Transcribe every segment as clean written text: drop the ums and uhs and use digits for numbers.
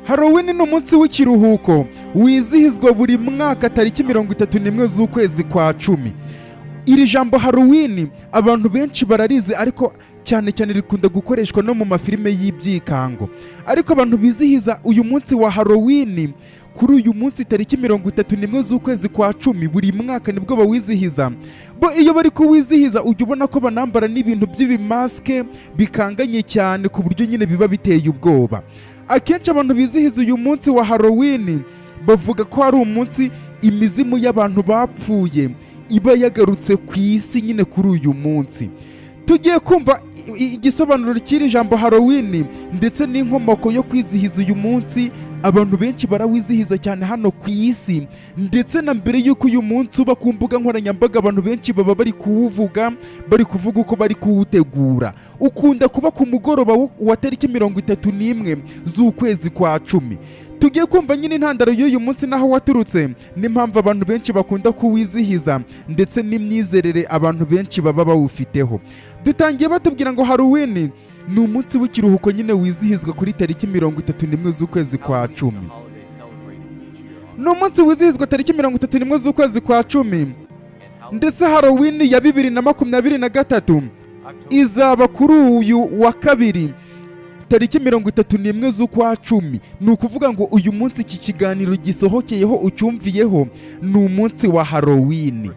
Halloween ni umunsi w'ikiruhuko wizihizwa buri mwaka tariki 31 z'ukwezi kwa cumi. Iri jambo Halloween abantu benshi bararize, ariko cyane cyane rikunda gukoreshwa no mu mafilime y'ibyikango. Ariko abantu bizihiza uyu munsi wa Halloween kuri uyu munsi tariki 31 z'ukwezi kwa cumi buri mwaka nibwo bawizihiza. Bo iyo bari kuwizihiza ujya ubona ko banambara n'ibintu by'ibimaske bikanganye cyane ku buryo nyine biba biteye ubwoba. Akenshi abantu bizihiza uyu munsi wa Halloween bavuga ko ari umunsi imizimu y'abantu bapfuye iba yagarutse ku isi nyine kuri uyu munsi. Tugiye kumva igisobanuro cy'iri jambo Halloween ndetse n'inkomoko yo kwizihiza uyu munsi. Abantu benshi barawizihiza cyane hano ku isi, ndetse na mbere y'uko uyu munsi uba ku mbuga nkoranyambaga abantu benshi baba bari kuwuvuga, bari kuvuga uko bari kuwutegura. Ukunda kuba ku mugoroba wa tariki 31 z'ukwezi kwa cumi. Tugiye kumva nyine intandaro y'uyu munsi naho waturutse, n'impamvu abantu benshi bakunda kuwizihiza, ndetse n'imyizerere abantu benshi baba bawufiteho. Dutangiye batubwira ngo Halloween ni umunsi w'ikiruhuko nyine wizihizwa kuri tariki 31 z'ukwezi kwa cumi. Ni umunsi wizihizwa tariki 31 z'ukwezi kwa cumi, ndetse Halloween ya 2023 izaba kuri uyu wa kabiri tariki 31 z'ukwa cumi. Ni ukuvuga ngo uyu munsi iki kiganiro gisohokeyeho ucyumviyeho ni umunsi wa Halloween.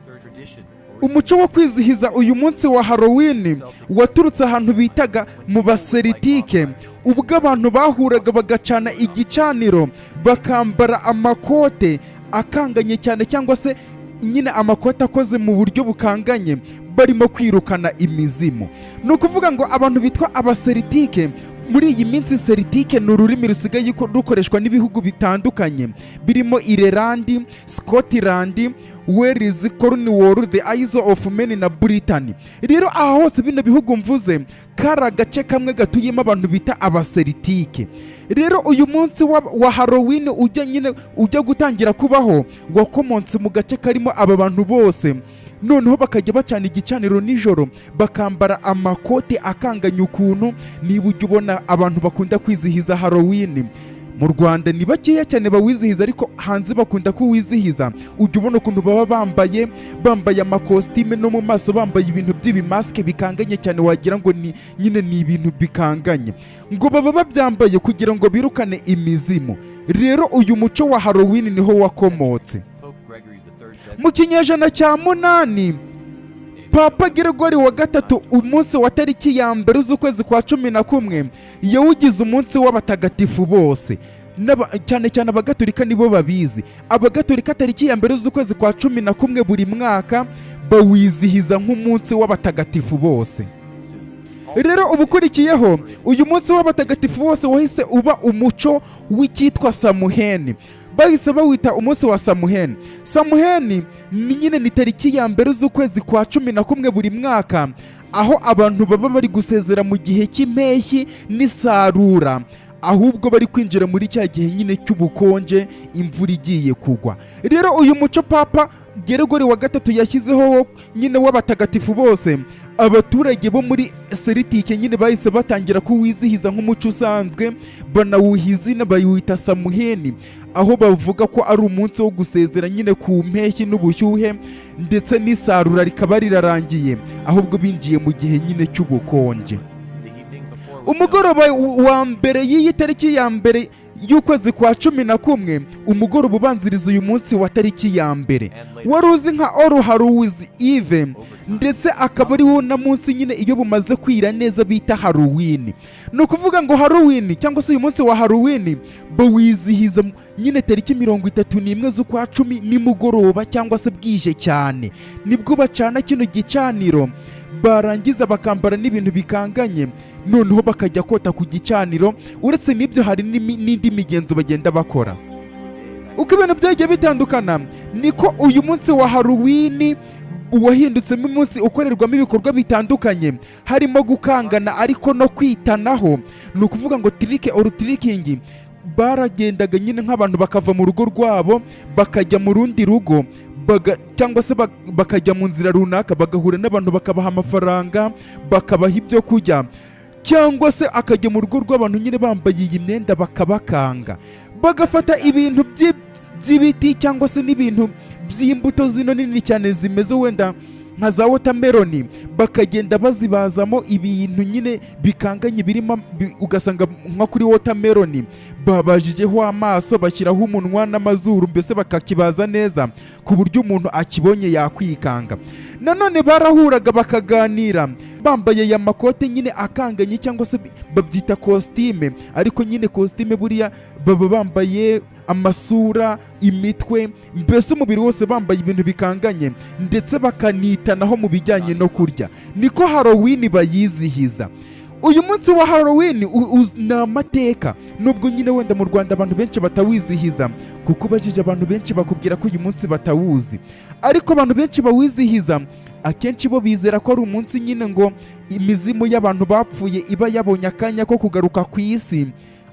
Umuco wo kwizihiza uyu munsi wa Halloween waturutse ahantu bitaga mu Baseltike, ubwo abantu bahuraga bagacana igicaniro bakambara amakote akanganye cyane, cyangwa se nyine amakote akoze mu buryo bukanganye, barimo kwirukana imizimu. Ni ukuvuga ngo abantu bitwa Abaseltike, muri iyi minsi Celtique ni ururimi rusigaye rukoreshwa n'ibihugu bitandukanye birimo Ireland, Scotland, Wales, Cornwall, the Isle of Man na Britain. Rero aha hose bino bihugu mvuze kari agace kamwe gatuyemo abantu bita Abaseltike. Rero uyu munsi wa Halloween ujya gutangira kubaho wakomonse mu gace karimo aba bantu bose. Noneho bakajya bacana igicaniro nijoro bakambara amakoti akanganye ukuntu. Niba ujya ubona abantu bakunda kwizihiza Halloween mu Rwanda ni bakeya cyane bawizihiza, ariko hanze bakunda kuwizihiza. Ujya ubona ukuntu baba bambaye amakositime, no mu maso bambaye ibintu by'ibimaske bikanganye cyane, wagira ngo nyine ni ibintu bikanganye, ngo baba babyambaye kugira ngo birukane imizimu. Rero uyu muco wa Halloween niho wakomotse. Mu kinyejana cya 8 Papa Gregory wa gatatu umunsi wa tariki ya mbere z'ukwezi kwa 11 yawugize umunsi w'abatagatifu bose. Cyane cyane abagatolika nibo babizi. Abagatolika tariki ya mbere z'ukwezi kwa 11 buri mwaka bawizihiza nk'umunsi w'abatagatifu bose. Rero ubukurikiyeho uyu munsi w'abatagatifu bose wahise uba umuco w'icyitwa Samuheni. Bahise bawita umunsi wa Samuheni. Samuheni ni nyine ni tariki ya mbere z'ukwezi kwa 11 buri mwaka, aho abantu baba bari gusezera mu gihe cy'impeshyi n'isarura, ahubwo bari kwinjira muri cya gihe nyine cy'ubukonje, imvura igiye kugwa. Rero uyu muco Papa Gregory wa gatatu yashyizeho nyine w'abatagatifu bose, abaturage bo muri Celtique nyine bahise batangira kuwizihiza nk'umuco usanzwe, banawuha izina bayita Samuheni, aho bavuga ko ari umunsi wo gusezera nyine ku mpeshyi n'ubushyuhe, ndetse n'isarura rikaba rirarangiye, ahubwo binjiye mu gihe nyine cy'ubukonje. Umugoroba wa mbere y'iyi tariki ya mbere y'ukwezi kwa 11, umugoroba ubanziriza uyu munsi wa tariki ya mbere wari uzi nka All Hallows Eve, ndetse akaba ari wo na munsi nyine iyo bumaze kwira neza bita Halloween. Ni ukuvuga ngo Halloween cyangwa se uyu munsi wa Halloween bawizihiza nyine tariki 31 z'ukwa 10 nimugoroba, cyangwa se bwije cyane, nibwo bacana kino gicaniro, barangiza bakambara n'ibintu bikanganye, noneho bakajya kota ku gicaniro. Uretse n'ibyo hari n'indi migenzo bagenda bakora. Uko ibintu byagiye bitandukana, niko uyu munsi wa Halloween wahindutsemo umunsi ukorerwamo ibikorwa bitandukanye, harimo gukangana ariko no kwitanaho. Ni ukuvuga ngo trick or tricking. Baragendaga nyine nk'abantu bakava mu rugo rwabo bakajya mu rundi rugo, cyangwa se bakajya mu nzira runaka bagahura n'abantu bakabaha amafaranga, bakabaha ibyo kurya, cyangwa se akajya mu rugo rw'abantu nyine bambaye iyi myenda bakabakanga, bagafata ibintu by'ibiti cyangwa se n'ibintu by'imbuto zino nini cyane zimeze wenda nka za watermelon, bakagenda bazibazamo ibintu nyine bikanganye birimo ugasanga nka kuri watermelon babajijeho amaso, bashyiraho umunwa n'amazuru, mbese bakakibaza neza ku buryo umuntu akibonye yakwikanga. Nanone barahuraga bakaganira bambaye ya makote nyine akanganye cyangwa se babyita kositime, ariko nyine kositime buriya baba bambaye amasura, imitwe, mbese umubiri wose bambaye ibintu bikanganye, ndetse bakanitanaho mu bijyanye no kurya. Niko Halloween bayizihiza. Uyu munsi wa Halloween ni amateka, nubwo nyine wenda mu Rwanda abantu benshi batawizihiza, kuko ubajije abantu benshi bakubwira ko uyu munsi batawuzi, ariko abantu benshi bawizihiza akenshi bo bizera ko ari umunsi nyine ngo imizimu y'abantu bapfuye iba yabonye akanya ko kugaruka ku isi.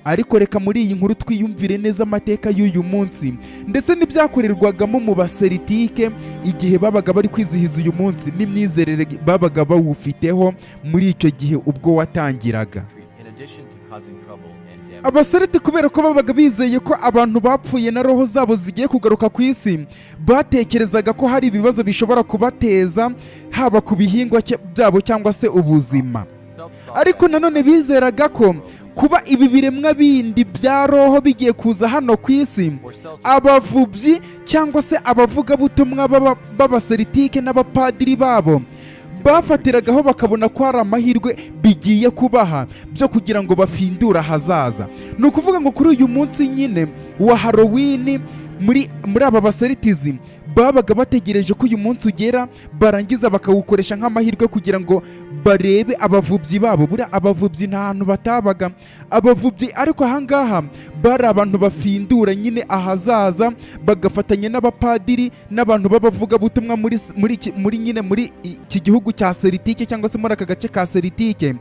Ariko reka muri iyi nkuru twiyumvire neza amateka y'uyu munsi ndetse n'ibyakorerwagamo mu baseritike igihe babaga bari kwizihiza uyu munsi, n'imyizerere babaga bawufiteho muri icyo gihe ubwo watangiraga. Abaseriti kubera ko babaga bizeye ko abantu bapfuye na roho zabo zigiye kugaruka ku isi, batekerezaga ko hari ibibazo bishobora kubateza haba ku bihingwa byabo cyangwa se ubuzima. Ariko nanone bizeraga ko kuba ibi biremwa bindi bya roho bigiye kuza hano ku isi, abavubyi cyangwa se abavugabutumwa b'abaseritike n'abapadiri babo bafatiragaho bakabona ko hari amahirwe bigiye kubaha byo kugira ngo bafindure ahazaza. Ni ukuvuga ngo kuri uyu munsi nyine wa Halloween muri aba baseritizi babaga bategereje ko uyu munsi ugera, barangiza bakawukoresha nk'amahirwe kugira ngo barebe abavubyi babo. Buriya abavubyi nta hantu batabaga, abavubyi ariko ahangaha bari abantu bafindura nyine ahazaza, bagafatanya n'abapadiri n'abantu b'abavugabutumwa muri nyine muri iki gihugu cya Seritike cyangwa se muri aka gace ka Seritike,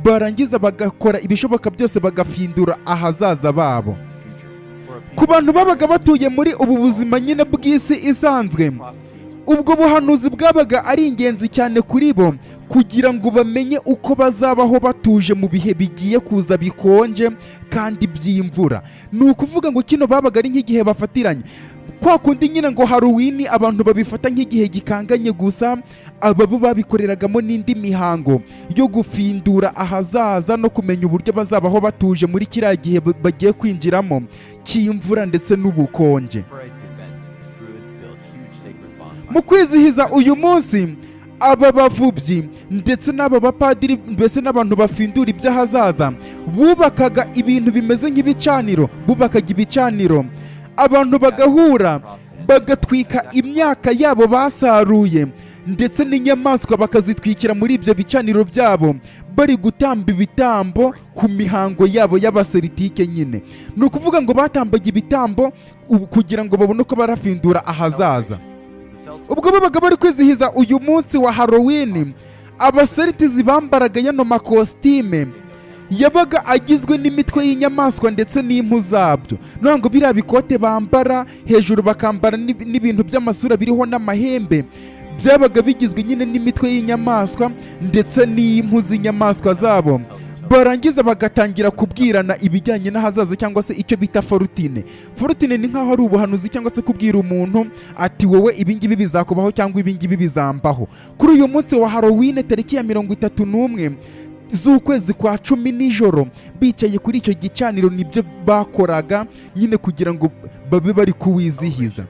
barangiza bagakora ibishoboka byose bagafindura ahazaza babo. Ku bantu babaga batuye muri ubu buzima nyine bw'isi isanzwe, ubwo buhanuzi bwabaga ari ingenzi cyane kuri bo kugira ngo bamenye uko bazabaho batuje mu bihe bigiye kuza bikonje kandi by'imvura. Ni ukuvuga ngo kino babaga ari nk'igihe bafatiranye kwa kundi nyine ngo Halloween abantu babifata nk'igihe gikanganye gusa, ababo babikoreragamo n'indi mihango yo gufindura ahazaza no kumenya uburyo bazabaho batuje muri kiriya gihe bagiye kwinjiramo cy'imvura ndetse n'ubukonje. Mu kwizihiza uyu munsi, aba bavubyi ndetse n'aba bapadiri mbese n'abantu bafindura iby'ahazaza bubakaga ibintu bimeze nk'ibicaniro, bubakaga ibicaniro, abantu bagahura bagatwika imyaka yabo basaruye ndetse n'inyamaswa bakazitwikira muri ibyo bicaniro byabo, bari gutamba ibitambo ku mihango yabo y'abaseritike nyine. Ni ukuvuga ngo batambaga ibitambo kugira ngo babone uko barafindura ahazaza. Ubwo babaga bari kwizihiza uyu munsi wa Halloween, abaseritizi bambaraga yano makositime yabaga agizwe n'imitwe y'inyamaswa ndetse n'impu zabyo. Ntabwo biriya bikote bambara hejuru bakambara n'ibintu by'amasura biriho n'amahembe, byabaga bigizwe nyine n'imitwe y'inyamaswa ndetse n'impu z'inyamaswa zabo. Barangiza bagatangira kubwirana ibijyanye n'ahazaza cyangwa se icyo bita forutine. Forutine ni nk'aho ari ubuhanuzi cyangwa se kubwira umuntu ati wowe ibingibi bizakubaho cyangwa ibingibi bizambaho. Kuri uyu munsi wa Halloween tariki ya 31 z'ukwezi kwa 10 nijoro, bicaye kuri icyo gicaniro nibyo bakoraga nyine kugira ngo babe bari kuwizihiza.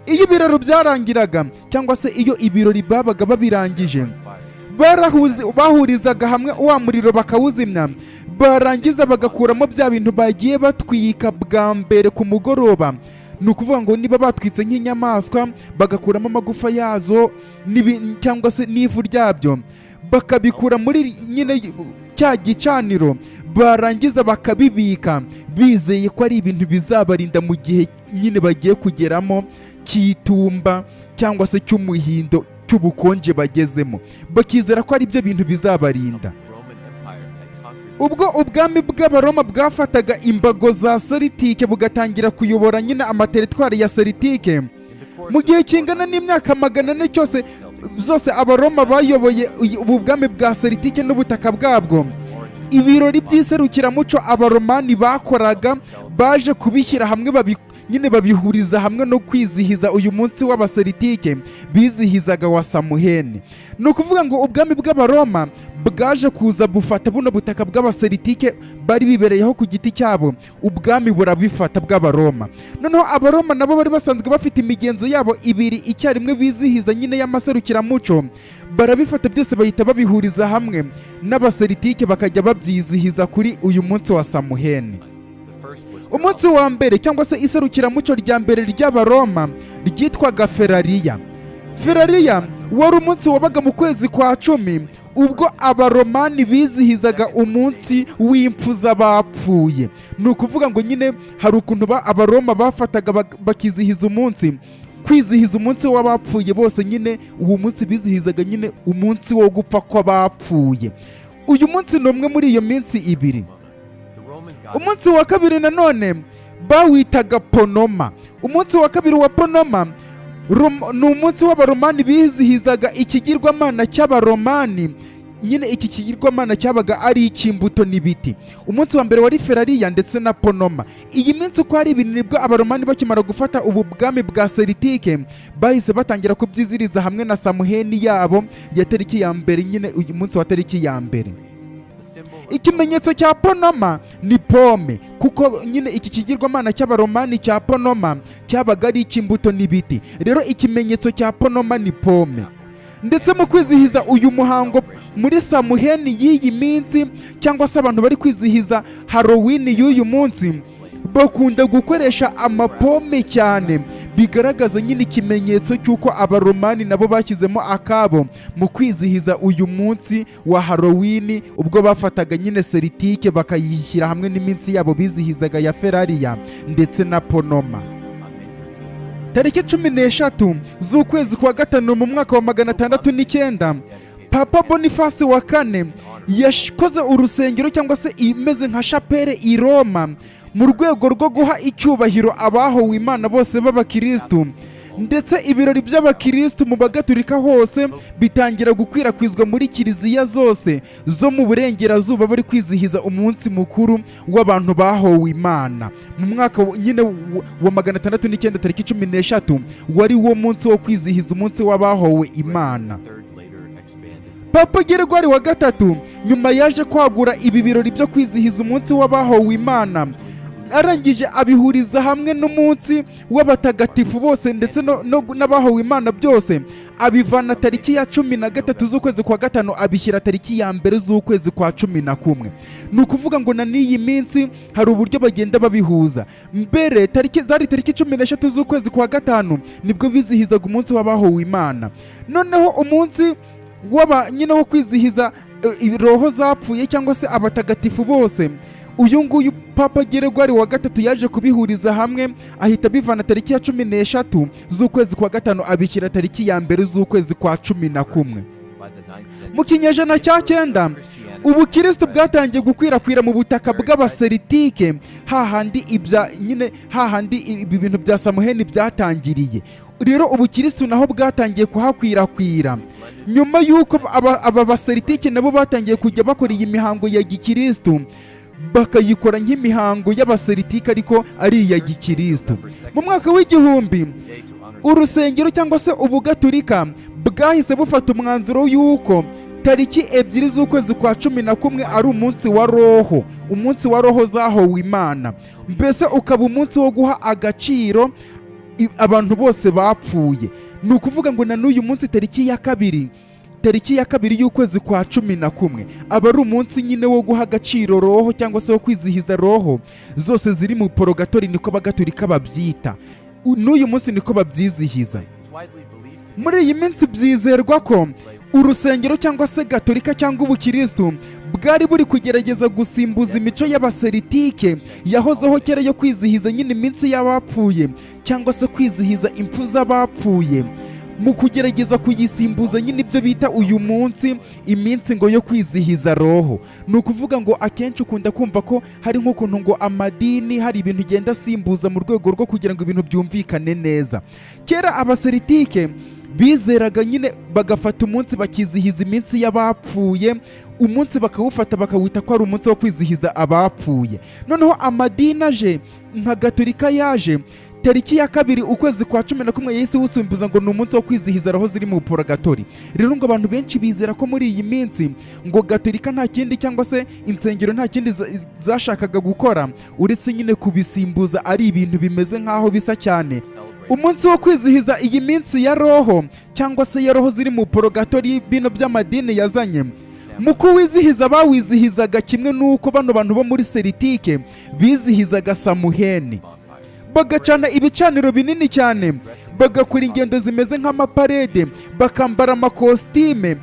Iyo ibiraro byarangiraga cyangwa se iyo ibirori babaga babirangije, bahurizaga hamwe wa muriro bakawuzimya, barangiza bagakuramo bya bintu bagiye batwika bwa mbere ku mugoroba. Ni ukuvuga ngo niba batwitse nk'inyamaswa bagakuramo amagufa yazo cyangwa se n'ivu ryabyo, bakabikura muri nyine cya gicaniro, barangiza bakabibika bizeye ko ari ibintu bizabarinda mu gihe nyine bagiye kugeramo cy'itumba cyangwa se cy'umuhindo cy'ubukonje bagezemo, bakizera ko ari byo bintu bizabarinda. Ubwo ubwami bw'Abaroma bwafataga imbago za Seritike bugatangira kuyobora nyine amateritwari ya Seritike, mu gihe kingana n'imyaka 400 cyose zose Abaroma bayoboye ubu bwami bwa Seritike n'ubutaka bwabwo, ibirori by'iserukiramuco abaromani bakoraga baje kubishyira hamwe nyine babihuriza hamwe no kwizihiza uyu munsi w'abaseritike bizihizaga wa Samuheni. Ni ukuvuga ngo ubwami bw'abaroma bwaje kuza bufata buno butaka bw'abaseritike bari bibereyeho ku giti cyabo, ubwami burabifata bw'abaroma. Noneho abaroma nabo bari basanzwe bafite imigenzo yabo ibiri icyarimwe bizihiza nyine y'amaserukiramuco, barabifata byose bahita babihuriza hamwe n'abaseritike bakajya babyizihiza kuri uyu munsi wa Samuheni. Umunsi wa mbere cyangwa se iserukiramuco rya mbere ry'abaroma ryitwaga Ferariya. Ferariya wari umunsi wabaga mu kwezi kwa 10 ubwo abaromani bizihizaga umunsi w'impfu z'abapfuye. Ni ukuvuga ngo nyine hari ukuntu abaroma bafataga bakizihiza umunsi, kwizihiza umunsi w'abapfuye bose, nyine uwo munsi bizihizaga nyine umunsi wo gupfa kw'abapfuye. Uyu munsi ni umwe muri iyo minsi ibiri. Umunsi wa kabiri nanone bawitaga Ponoma. Umunsi wa kabiri wa Ponoma ni umunsi w'abaromani bizihizaga ikigirwamana cy'abaromani, nyine iki kigirwamana cyabaga ari icy'imbuto n'ibiti. Umunsi wa mbere wari Ferariya ndetse na Ponoma. Iyi minsi uko ari ibiri nibwo abaromani bakimara gufata ubu bwami bwa Seritike bahise batangira kubyiziriza hamwe na Samuheni yabo ya tariki ya mbere, nyine uyu munsi wa tariki ya mbere. Ikimenyetso cya Ponoma ni pome, kuko nyine iki kigirwamana cy'abaromani cya Ponoma cyabaga ari icy'imbuto n'ibiti. Rero ikimenyetso cya Ponoma ni pome. Ndetse mu kwizihiza uyu muhango muri Samuheni y'iyi minsi, cyangwa se abantu bari kwizihiza Halloween y'uyu munsi, bakunda gukoresha amapome cyane, bigaragaza nyine ikimenyetso cy'uko abaromani nabo bashyizemo akabo mu kwizihiza uyu munsi wa Halloween, ubwo bafataga nyine Seritike bakayishyira hamwe n'iminsi yabo bizihizaga ya Ferariya ndetse na Ponoma. Tariki 13 z'ukwezi kwa 5 mu mwaka wa 609 Papa Boniface wa kane yakoze urusengero cyangwa se imeze nka chapelle i Roma mu rwego rwo guha icyubahiro abahowe Imana bose b'abakirisitu. Ndetse ibirori by'abakirisitu mu bagatulika hose bitangira gukwirakwizwa muri kiliziya zose zo mu burengerazuba bari kwizihiza umunsi mukuru w'abantu bahowe Imana. Mu mwaka nyine wa 609 tariki 13 wari wo munsi wo kwizihiza umunsi w'abahowe Imana. Papa Geregori wa gatatu nyuma yaje kwagura ibi birori byo kwizihiza umunsi w'abahowe Imana, arangije abihuriza hamwe n'umunsi w'abatagatifu bose ndetse n'abahowe Imana byose, abivana tariki ya 13 z'ukwezi kwa 5 abishyira tariki ya mbere z'ukwezi kwa 11. Ni ukuvuga ngo na n'iyi minsi hari uburyo bagenda babihuza. Mbere zari tariki 13 z'ukwezi kwa 5 nibwo bizihizaga umunsi w'abahowe Imana. Noneho umunsi nyine wo kwizihiza roho zapfuye cyangwa se abatagatifu bose, uyu nguyu Papa Geregori wa gatatu yaje kubihuriza hamwe, ahita bivana tariki ya 13 z'ukwezi kwa 5 abishyira tariki ya mbere z'ukwezi kwa 11. Mu kinyejana cya 9 ubukristo bwatangiye gukwirakwira mu butaka bw'abaseritike, hahandi ibi bintu bya Samuheni byatangiriye. Rero ubukristo naho bwatangiye kuhakwirakwira nyuma y'uko aba baseritike nabo batangiye kujya bakora iyi mihango ya gikristo, bakayikora nk'imihango y'abaseritike ariko ari iya gikristo. Mu mwaka w'igihumbi urusengero cyangwa se ubugatulika bwahise bufata umwanzuro y'uko tariki 2 z'ukwezi kwa 11 ari umunsi wa roho, umunsi wa roho zahowe Imana, mbese ukaba umunsi wo guha agaciro abantu bose bapfuye. Ni ukuvuga ngo na n'uyu munsi tariki ya kabiri y'ukwezi kwa 11 aba ari umunsi nyine wo guha agaciro roho cyangwa se wo kwizihiza roho zose ziri mu porogatori, niko abagatulika babyita. N'uyu munsi niko babyizihiza. Muri iyi minsi byizerwa ko urusengero cyangwa se gatolika cyangwa ubukristo bwari buri kugerageza gusimbuza imico y'abaseritike yahozeho kera yo kwizihiza nyine iminsi y'abapfuye cyangwa se kwizihiza impfu z'abapfuye, mu kugerageza kuyisimbuza nyine ibyo bita uyu munsi iminsi ngo yo kwizihiza roho. Ni ukuvuga ngo akenshi ukunda kumva ko hari nk'ukuntu ngo amadini hari ibintu igenda asimbuza mu rwego rwo kugira ngo ibintu byumvikane neza. Kera abaseritike bizeraga nyine bagafata umunsi bakizihiza iminsi y'abapfuye, umunsi bakawufata bakawita ko ari umunsi wo kwizihiza abapfuye. Noneho amadini aje nka Gatolika yaje tariki ya 2 ukwezi kwa 11 yahise wusimbuza ngo ni umunsi wo kwizihiza roho ziri mu purgatori. Rero ngo abantu benshi bizera ko muri iyi minsi ngo Gatolika nta kindi cyangwa se insengero nta kindi zashakaga gukora uretse nyine kubisimbuza ari ibintu bimeze nk'aho bisa cyane. Umunsi wo kwizihiza iyi minsi ya roho cyangwa se ya roho ziri mu purgatori bino by'amadini yazanye, mu kuwizihiza bawizihizaga kimwe n'uko bano bantu bo muri Celtique bizihizaga Samuheni, bagacana ibicaniro binini cyane, bagakora ingendo zimeze nk'amaparede, bakambara amakositime,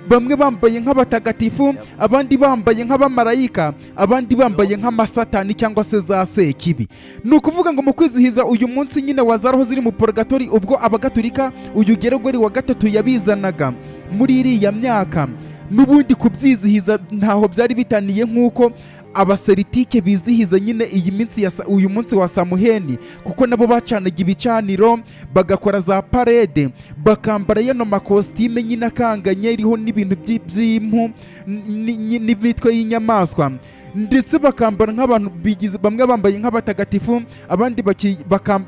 bamwe bambaye nk'abatagatifu, abandi bambaye nk'abamarayika, abandi bambaye nk'amasatani cyangwa se za sekibi. Ni ukuvuga ngo mu kwizihiza uyu munsi nyine wa za roho ziri mu purgatori, ubwo abagatolika uyu Geregori wa gatatu yabizanaga muri iriya myaka, n'ubundi kubyizihiza ntaho byari bitaniye nk'uko abaseritike bizihiza nyine iyi minsi uyu munsi wa Samuheni, kuko nabo bacanaga ibicaniro, bagakora za parede, bakambara yano makositime nyine akanganye iriho n'ibintu by'impu n'imitwe y'inyamaswa, ndetse bakambara nk'abantu bigize, bamwe bambaye nk'abatagatifu, abandi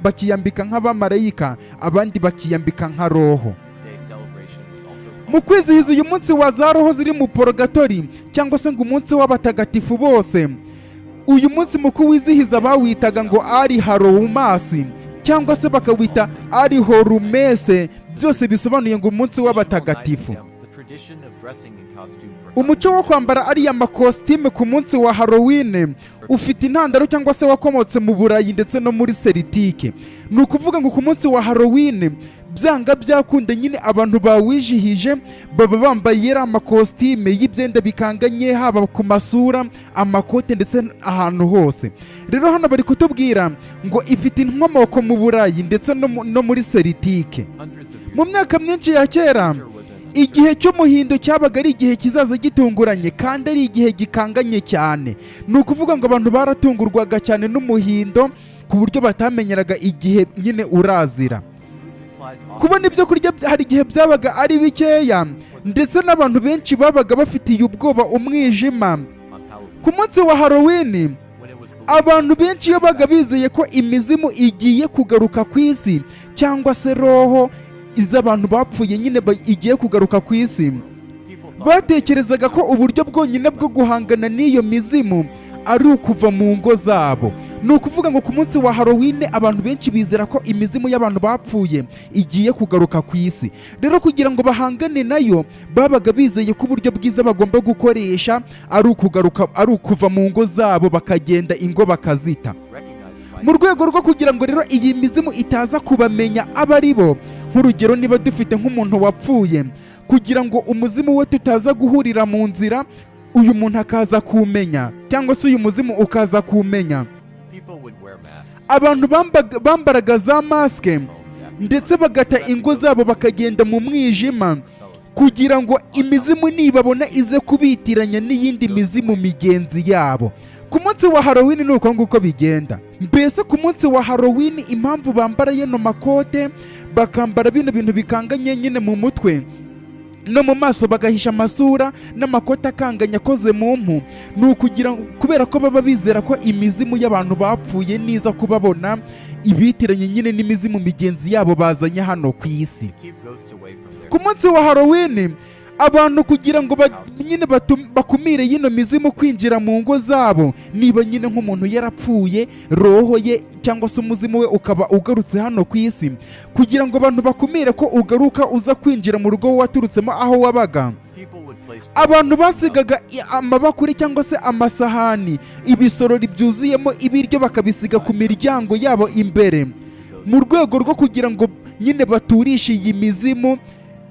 bakiyambika nk'abamarayika, abandi bakiyambika nka roho. Mu kwizihiza uyu munsi wa za roho ziri mu purgatori cyangwa se ngo umunsi w'abatagatifu bose, uyu munsi mu kuwizihiza bawitaga ngo ari Harowumasi cyangwa se bakawita ari Horumese, byose bisobanuye ngo umunsi w'abatagatifu. Umuco wo kwambara ariya makositime ku munsi wa Halloween ufite intandaro cyangwa se wakomotse mu Burayi ndetse no muri Celtique. Ni ukuvuga ngo ku munsi wa Halloween byanga byakunda nyine abantu bawijihije baba bambaye amakositime y'ibyenda bikanganye, haba ku masura, amakote ndetse ahantu hose. Rero hano bari kutubwira ngo ifite inkomoko mu Burayi ndetse no muri Celtique. Mu myaka myinshi ya kera igihe cy'umuhindo cyabaga ari igihe kizaza gitunguranye kandi ari igihe gikanganye cyane. Ni ukuvuga ngo abantu baratungurwaga cyane n'umuhindo ku buryo batamenyeraga igihe nyine urazira. Kubona ibyo kurya hari igihe byabaga ari bikeya, ndetse n'abantu benshi babaga bafitiye ubwoba umwijima. Ku munsi wa Halloween abantu benshi iyo baga bizeye ko imizimu igiye kugaruka ku isi cyangwa se roho iz'abantu bapfuye nyine igiye kugaruka ku isi, batekerezaga ko uburyo bwonyine bwo guhangana n'iyo mizimu ari ukuva mu ngo zabo. Ni ukuvuga ngo ku munsi wa Halloween abantu benshi bizera ko imizimu y'abantu bapfuye igiye kugaruka ku isi. Rero kugira ngo bahangane nayo babaga bizeye ko uburyo bwiza bagomba gukoresha ari ukuva mu ngo zabo bakagenda ingo bakazita. Mu rwego rwo kugira ngo rero iyi mizimu itaza kubamenya aba ari bo, nk'urugero niba dufite nk'umuntu wapfuye, kugira ngo umuzimu we tutaza guhurira mu nzira, uyu muntu akaza kumenya cyangwa se uyu muzimu ukaza kumenya, abantu bambaraga za masike ndetse bagata ingo zabo bakagenda mu mwijima kugira ngo imizimu nibabona ize kubitiranya n'iyindi mizimu migenzi yabo. Ku munsi wa Halloween ni uko nguko bigenda. Mbese ku munsi wa Halloween impamvu bambara yeno makote, bakambara bino bintu bikanganye nyine mu mutwe no mu maso bagahisha amasura n'amakoti akanganya akoze mu mpu, ni ukugira kubera ko baba bizera ko imizimu y'abantu bapfuye niza kubabona ibitiranye nyine n'imizimu migenzi yabo bazanye hano ku isi. Ku munsi wa Halloween abantu kugira ngo nyine bakumire yino mizimu kwinjira mu ngo zabo, niba nyine nk'umuntu yarapfuye roho ye cyangwa se umuzimu we ukaba ugarutse hano ku isi, kugira ngo abantu bakumire ko ugaruka uza kwinjira mu rugo waturutsemo aho wabaga, abantu basigaga amabakuri cyangwa se amasahani, ibisorori byuzuyemo ibiryo bakabisiga ku miryango yabo imbere, mu rwego rwo kugira ngo nyine baturishe iyi mizimu.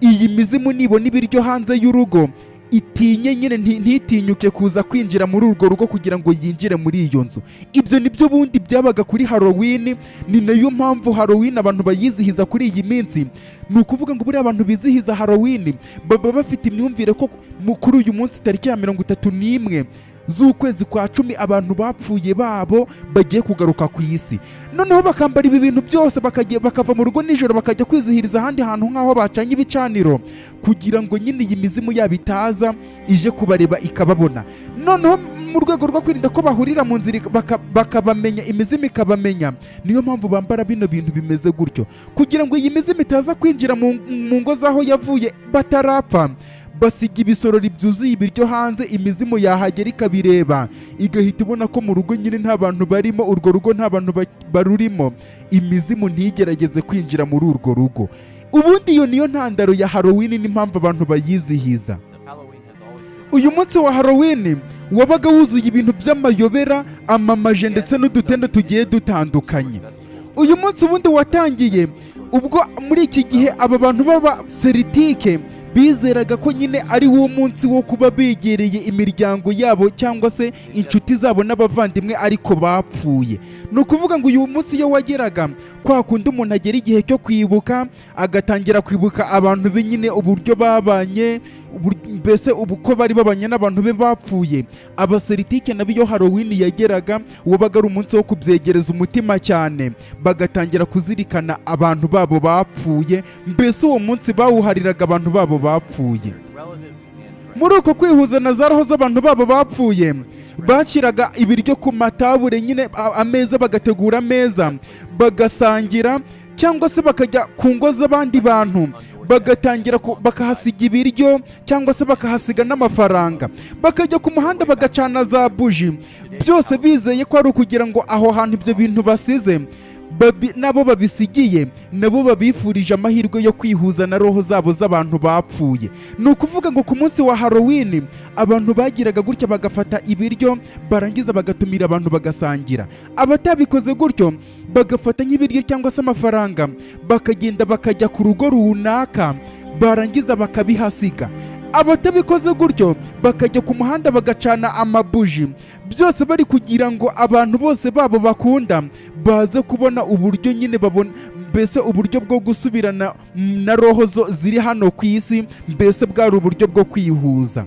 Iyi mizimu nibona ibiryo hanze y'urugo itinye nyine ntitinyuke kuza kwinjira muri urwo rugo kugira ngo yinjire muri iyo nzu. Ibyo nibyo bundi byabaga kuri Halloween. Ni nayo mpamvu Halloween abantu bayizihiza kuri iyi minsi. Ni ukuvuga ngo buriya abantu bizihiza Halloween baba bafite imyumvire ko kuri uyu munsi tariki ya 31 z'ukwezi kwa 10 abantu bapfuye babo bagiye kugaruka ku isi. Noneho bakambara ibi bintu byose bakava mu rugo nijoro bakajya kwizihiriza ahandi hantu nk'aho bacanye ibicaniro, kugira ngo nyine iyi mizimu yabo itaza ije kubareba ikababona. Noneho mu rwego rwo kwirinda ko bahurira mu nzira bakabamenya, imizimu ikabamenya, niyo mpamvu bambara bino bintu bimeze gutyo, kugira ngo iyi mizimu itaza kwinjira mu ngo z'aho yavuye batarapfa. Basiga ibisorori byuzuye ibiryo hanze, imizimu yahagera ikabireba, igahita ibona ko mu rugo nyine nta bantu barimo, urwo rugo nta bantu barurimo, imizimu ntigerageze kwinjira muri urwo rugo. Ubundi iyo niyo ntandaro ya Halloween n'impamvu abantu bayizihiza. Uyu munsi wa Halloween wabaga wuzuye ibintu by'amayobera, amamaje ndetse n'udutende tugiye dutandukanye. Uyu munsi ubundi watangiye ubwo muri iki gihe aba bantu baba Celtique bizeraga ko nyine ari wo munsi wo kuba begereye imiryango yabo cyangwa se inshuti zabo n'abavandimwe ariko bapfuye. Ni ukuvuga ngo uyu munsi iyo wageraga, kwa kundi umuntu agera igihe cyo kwibuka, agatangira kwibuka abantu be nyine uburyo babanye, mbese uko bari babanye n'abantu be bapfuye. Abaseritike nabo iyo Halloween yageraga wabaga ari umunsi wo kubyegereza umutima cyane, bagatangira kuzirikana abantu babo bapfuye, mbese uwo munsi bawuhariraga abantu babo bapfuye. Muri uko kwihuza na za roho z'abantu babo bapfuye, bashyiraga ibiryo ku matabure nyine, ameza bagategura ameza bagasangira, cyangwa se bakajya ku ngo z'abandi bantu bagatangira bakahasiga ibiryo cyangwa se bakahasiga n'amafaranga, bakajya ku muhanda bagacana za buji, byose bizeye ko ari ukugira ngo aho hantu ibyo bintu basize nabo babisigiye, nabo babifurije amahirwe yo kwihuza na roho zabo z'abantu bapfuye. Ni ukuvuga ngo ku munsi wa Halloween abantu bagiraga gutya, bagafata ibiryo barangiza bagatumira abantu bagasangira. Abatabikoze gutyo bagafata nk'ibiryo cyangwa se amafaranga bakagenda bakajya ku rugo runaka, barangiza bakabihasiga. Abatabikoze gutyo bakajya ku muhanda bagacana amabuji, byose bari kugira ngo abantu bose babo bakunda baze kubona uburyo nyine babona, mbese uburyo bwo gusubirana na roho zo ziri hano ku isi, mbese bwari uburyo bwo kwihuza.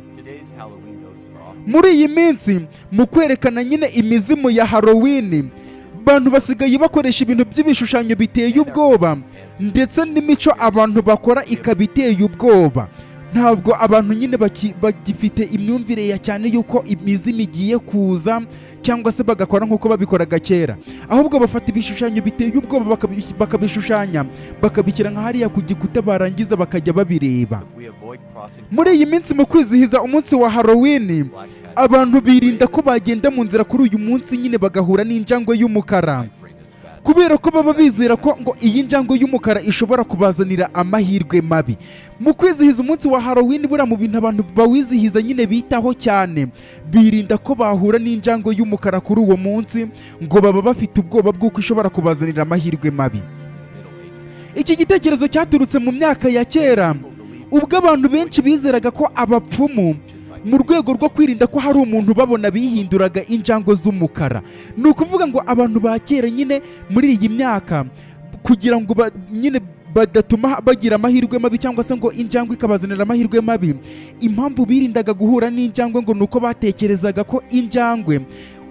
Muri iyi minsi mu kwerekana nyine imizimu ya Halloween, abantu basigaye bakoresha ibintu by'ibishushanyo biteye ubwoba, ndetse n'imico abantu bakora ikaba iteye ubwoba. Ntabwo abantu nyine bagifite imyumvire ya cyane yuko imizimu igiye kuza cyangwa se bagakora nk'uko babikoraga kera, ahubwo bafata ibishushanyo biteye ubwoba bakabishushanya bakabishyira nka hariya ku gikuta, barangiza bakajya babireba. Muri iyi minsi mu kwizihiza umunsi wa Halloween, abantu birinda ko bagenda mu nzira kuri uyu munsi nyine bagahura n'injangwe y'umukara, kubera ko baba bizera ko ngo iyi njangwe y'umukara ishobora kubazanira amahirwe mabi. Mu kwizihiza umunsi wa Halloween, buriya mu bintu abantu bawizihiza nyine bitaho cyane, birinda ko bahura n'injangwe y'umukara kuri uwo munsi, ngo baba bafite ubwoba bw'uko ishobora kubazanira amahirwe mabi. Iki gitekerezo cyaturutse mu myaka ya kera, ubwo abantu benshi bizeraga ko abapfumu mu rwego rwo kwirinda ko hari umuntu babona bihinduraga injangwe z'umukara. Ni ukuvuga ngo abantu ba kera nyine muri iyi myaka, kugira ngo nyine badatuma bagira amahirwe mabi cyangwa se ngo injangwe ikabazanira amahirwe mabi, impamvu birindaga guhura n'injangwe ngo nuko batekerezaga ko injangwe,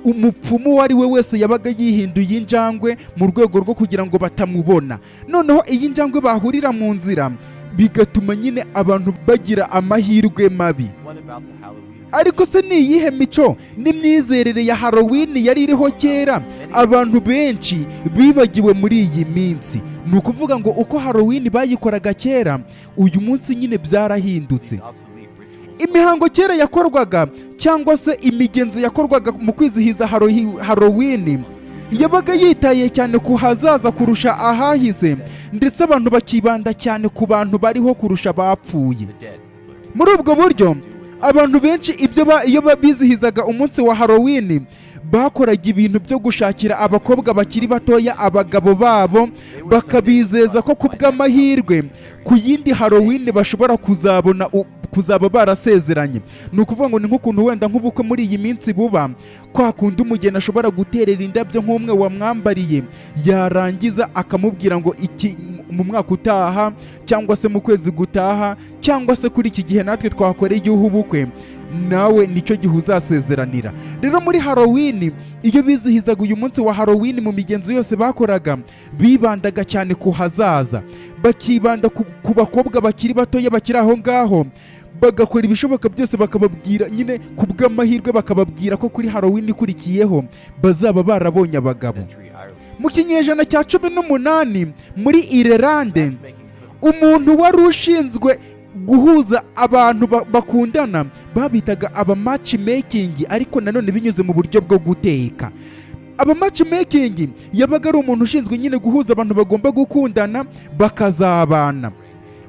umupfumu uwo ari we wese yabaga yihinduye injangwe mu rwego rwo kugira ngo batamubona. Noneho iyi njangwe bahurira mu nzira bigatuma nyine abantu bagira amahirwe mabi. Ariko se ni iyihe mico n'imyizerere ya Halloween yari iriho kera abantu benshi bibagiwe muri iyi minsi? Ni ukuvuga ngo uko Halloween bayikoraga kera, uyu munsi nyine byarahindutse. Imihango kera yakorwaga cyangwa se imigenzo yakorwaga mu kwizihiza Halloween yabaga yitaye cyane ku hazaza kurusha ahahise, ndetse abantu bakibanda cyane ku bantu bariho kurusha abapfuye. Muri ubwo buryo abantu benshi iyo bizihizaga umunsi wa Halloween, bakoraga ibintu byo gushakira abakobwa bakiri batoya abagabo babo, bakabizeza ko kubw'amahirwe ku yindi Halloween bashobora kuzaba barasezeranye. Ni ukuvuga ngo ni nk'ukuntu wenda nk'ubukwe muri iyi minsi buba, kwa kundi umugeni ashobora guterera indabyo nk'umwe wamwambariye, yarangiza akamubwira ngo iki mu mwaka utaha cyangwa se mu kwezi gutaha cyangwa se kuri iki gihe natwe twakoreye ubukwe, nawe nicyo gihe uzasezeranira. Rero muri Halloween, iyo bizihizaga uyu munsi wa Halloween, mu migenzo yose bakoraga bibandaga cyane ku hazaza, bakibanda ku bakobwa bakiri batoya bakiri aho ngaho, bagakora ibishoboka byose bakababwira nyine ku bw'amahirwe bakababwira ko kuri Halloween ikurikiyeho bazaba barabonye abagabo. Mu kinyejana cya 18 muri Irelande, umuntu wari ushinzwe guhuza abantu bakundana babitaga aba matchmaking, ariko nanone binyuze mu buryo bwo guteka. Aba matchmaking yabaga ari umuntu ushinzwe nyine guhuza abantu bagomba gukundana bakazabana.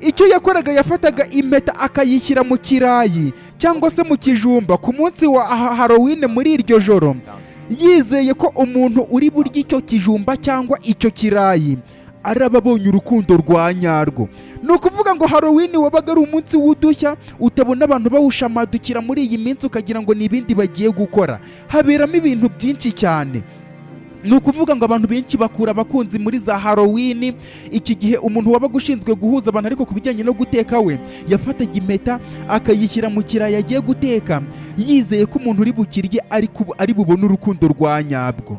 Icyo yakoraga, yafataga impeta akayishyira mu kirayi cyangwa se mu kijumba ku munsi wa Halloween muri iryo joro, yizeye ko umuntu uri burya icyo kijumba cyangwa icyo kirayi araba abonye urukundo rwa nyarwo. Ni ukuvuga ngo Halloween wabaga ari umunsi w'udushya utabona abantu bawushamadukira muri iyi minsi ukagira ngo ni ibindi bagiye gukora. Haberamo ibintu byinshi cyane. Ni ukuvuga ngo abantu benshi bakura abakunzi muri za Halloween. Iki gihe umuntu wabaga ushinzwe guhuza abantu ariko ku bijyanye no guteka we yafataga impeta akayishyira mu kirayi agiye guteka, yizeye ko umuntu uri bukirye ari bubone urukundo rwa nyabwo.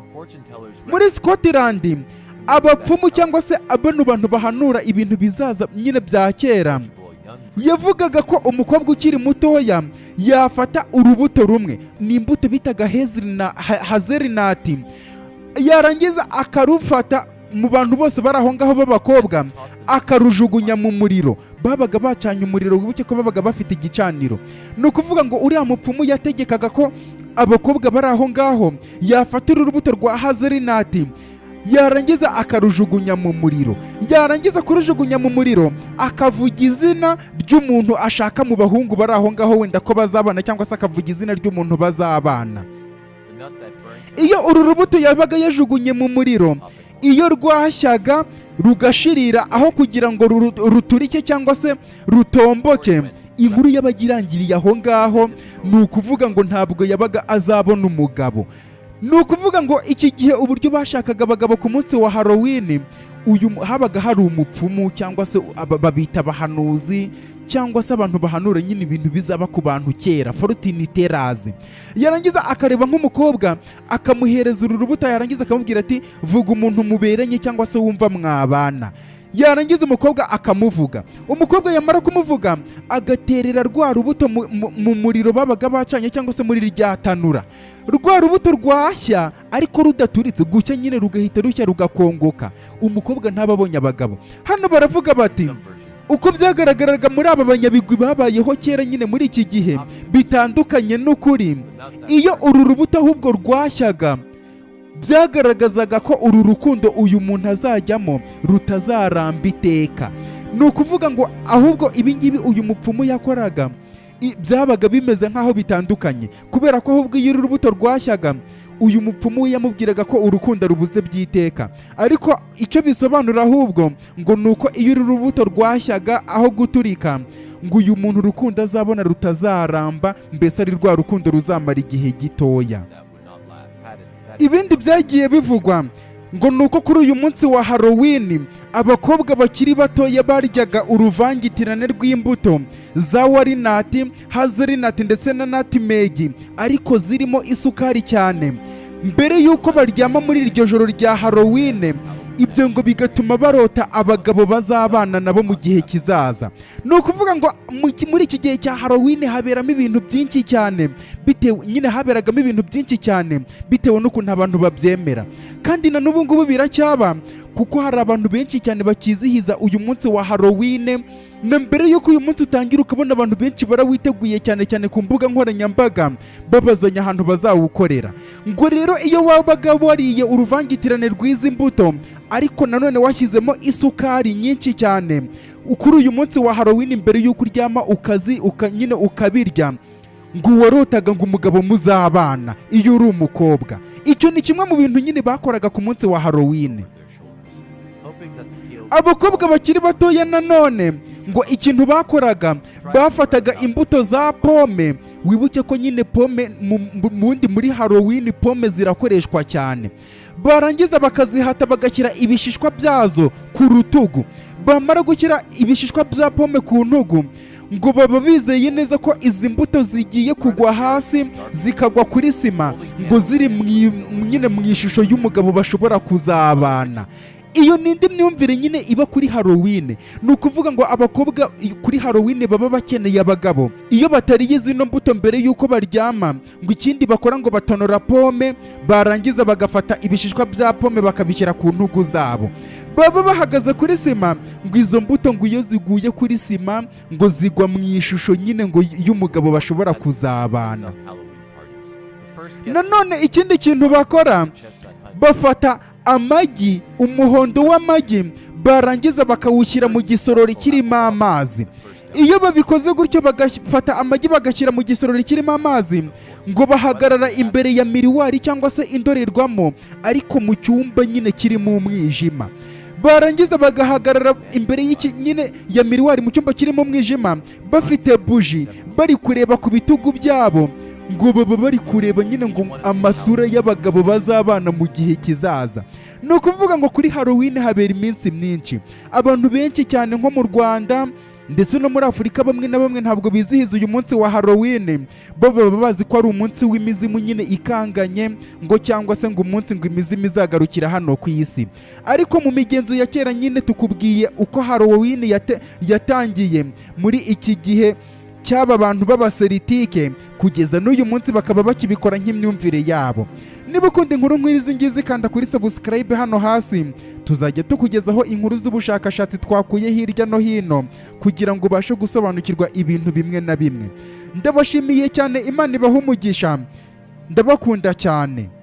Muri Scotland, abapfumu cyangwa se abano bantu bahanura ibintu bizaza nyine bya kera, yavugaga ko umukobwa ukiri mutoya yafata urubuto rumwe, ni imbuto bitaga hazelnut, yarangiza akarufata mu bantu bose bari aho ngaho b'abakobwa akarujugunya mu muriro. Babaga bacanye umuriro, wibuke ko babaga bafite igicaniro. Ni ukuvuga ngo uriya mupfumu yategekaga ko abakobwa bari aho ngaho yafata urubuto rwa hazelnut, yarangiza akarujugunya mu muriro. Yarangiza kurujugunya mu muriro akavuga izina ry'umuntu ashaka mu bahungu bari aho ngaho wenda ko bazabana, cyangwa se akavuga izina ry'umuntu bazabana. Iyo uru rubuto yabaga yajugunye mu muriro, iyo rwashyaga rugashirira aho kugira ngo ruturike cyangwa se rutomboke, inkuru yabaga irangiriye aho ngaho. Ni ukuvuga ngo ntabwo yabaga azabona umugabo. Ni ukuvuga ngo iki gihe uburyo bashakaga abagabo ku munsi wa Halloween, habaga hari umupfumu cyangwa se babita abahanuzi, cyangwa se abantu bahanura nyine ibintu bizaba ku bantu kera, fortune tellers. Yarangiza akareba nk'umukobwa akamuhereza uru rubuto, yarangiza akamubwira ati vuga umuntu muberanye cyangwa se wumva mwabana. Yarangiza umukobwa akamuvuga, umukobwa yamara kumuvuga agaterera rwa rubuto mu muriro babaga bacanye cyangwa se muri rya tanura. Rwa rubuto rwashya ariko rudaturitse, gushya nyine rugahita rushya rugakongoka. Umukobwa ntababonye abagabo. Hano baravuga bati uko byagaragaraga muri aba banyabigwi babayeho kera nyine muri iki gihe bitandukanye n'ukuri. Iyo uru rubuto ahubwo rwashyaga, byagaragazaga ko uru rukundo uyu muntu azajyamo rutazaramba iteka. Ni ukuvuga ngo ahubwo ibingibi uyu mupfumu yakoraga byabaga bimeze nk'aho bitandukanye, kubera ko ahubwo iyo uru rubuto rwashyaga, uyu mupfumu yamubwiraga ko urukundo rubuze by'iteka. Ariko icyo bisobanura ahubwo ngo ni uko iyo uru rubuto rwashyaga aho guturika, ngo uyu muntu urukundo azabona rutazaramba, mbese ari rwa rukundo ruzamara igihe gitoya. Ibindi byagiye bivugwa ngo nuko kuri uyu munsi wa Halloween abakobwa bakiri batoya baryaga uruvangitirane rw'imbuto za walnut, hazelnut ndetse na nutmeg, ariko zirimo isukari cyane, mbere y'uko baryama muri iryo joro rya Halloween. Ibyo ngo bigatuma barota abagabo bazabana nabo mu gihe kizaza. Ni ukuvuga ngo muri iki gihe cya Halloween haberamo ibintu byinshi cyane, haberagamo ibintu byinshi cyane bitewe n'ukuntu abantu babyemera. Kandi na n'ubu ngubu biracyaba, kuko hari abantu benshi cyane bakizihiza uyu munsi wa Halloween. Na mbere y'uko uyu munsi utangira ukabona abantu benshi barawiteguye cyane cyane ku mbuga nkoranyambaga babazanya ahantu bazawukorera. Ngo rero iyo wabaga wariye uruvangitirane rw'izi mbuto ariko nanone washyizemo isukari nyinshi cyane, kuri uyu munsi wa Halloween mbere y'uko uryama ukabirya, ngo warotaga ngo umugabo muzabana iyo uri umukobwa. Icyo ni kimwe mu bintu nyine bakoraga ku munsi wa Halloween. Abakobwa bakiri batoya nanone ngo ikintu bakoraga, bafataga imbuto za pome. Wibuke ko nyine pome muri Halloween pome zirakoreshwa cyane. Barangiza bakazihata bagashyira ibishishwa byazo ku rutugu. Bamara gushyira ibishishwa bya pome ku ntugu, ngo baba bizeye neza ko izi mbuto zigiye kugwa hasi zikagwa kuri sima, ngo ziri nyine mu ishusho y'umugabo bashobora kuzabana. Iyo ni indi myumvire nyine iba kuri Halloween. Ni ukuvuga ngo abakobwa kuri Halloween baba bakeneye abagabo, iyo batariye zino mbuto mbere y'uko baryama, ngo ikindi bakora ngo batonora pome, barangiza bagafata ibishishwa bya pome bakabishyira ku ntugu zabo, baba bahagaze kuri sima, ngo izo mbuto ngo iyo ziguye kuri sima ngo zigwa mu ishusho nyine ngo y'umugabo bashobora kuzabana. Nanone ikindi kintu bakora, bafata amagi, umuhondo w'amagi, barangiza bakawushyira mu gisorori kirimo amazi. Iyo babikoze gutyo, bagafata amagi bagashyira mu gisorori kirimo amazi, ngo bahagarara imbere ya miriwari cyangwa se indorerwamo, ariko mu cyumba nyine kirimo umwijima. Barangiza bagahagarara imbere y'iki nyine ya miriwari mu cyumba kirimo umwijima, bafite buji, bari kureba ku bitugu byabo, ngo baba bari kureba nyine ngo amasura y'abagabo bazabana mu gihe kizaza. Ni ukuvuga ngo kuri Halloween habera iminsi myinshi. Abantu benshi cyane nko mu Rwanda ndetse no muri Afurika, bamwe na bamwe ntabwo bizihiza uyu munsi wa Halloween, bo baba bazi ko ari umunsi w'imizimu nyine ikanganye, ngo cyangwa se ngo umunsi ngo imizimu izagarukira hano ku isi. Ariko mu migenzo ya kera nyine tukubwiye uko Halloween yatangiye muri iki gihe cyaba abantu b'abaseritike, kugeza n'uyu munsi bakaba bakibikora nk'imyumvire yabo. Niba ukunda inkuru nk'izi ngizi, kanda kuri subscribe hano hasi, tuzajya tukugezaho inkuru z'ubushakashatsi twakuye hirya no hino, kugira ngo ubashe gusobanukirwa ibintu bimwe na bimwe. Ndabashimiye cyane, Imana ibahe umugisha, ndabakunda cyane.